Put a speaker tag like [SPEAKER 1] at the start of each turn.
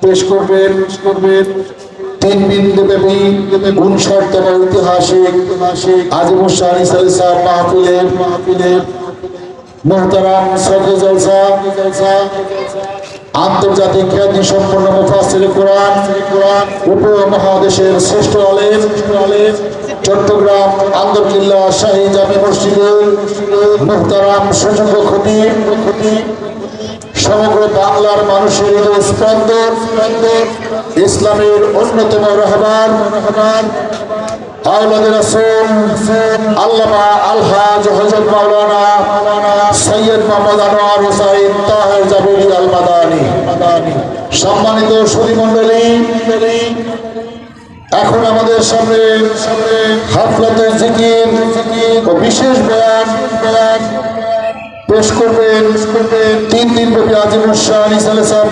[SPEAKER 1] পেশ করবেন 3 বিন্দুব্যাপী 59তম ঐতিহাসিক আজিমুর শাহী সালেসার মাহফিলের মুহতারাম সদর জলসা আন্তর্জাতিক খ্যাতি সম্পন্ন মুফাসসির কোরআন উপমহাদেশের শ্রেষ্ঠ আলেম চট্টগ্রাম আন্দরকিল্লা শাহী জামে মসজিদের মুহতারাম সুযোগ্য খতিব সমগ্র বাংলার মানুষের স্পন্দন ইসলামের অন্যতম রাহবার আওলাদ রাসূল আল্লামা আলহাজ হযরত মাওলানা সৈয়দ মোহাম্মদ আনোয়ার হোসাইন তাহের জাবিরি আল মাদানী। সম্মানিত সুধী মণ্ডলী, এখন আমাদের সামনে হাফলাতে জিকির ও বিশেষ বয়ান পেশ করবেন 3 দিনব্যাপী আজিমুর শাহী সালেসার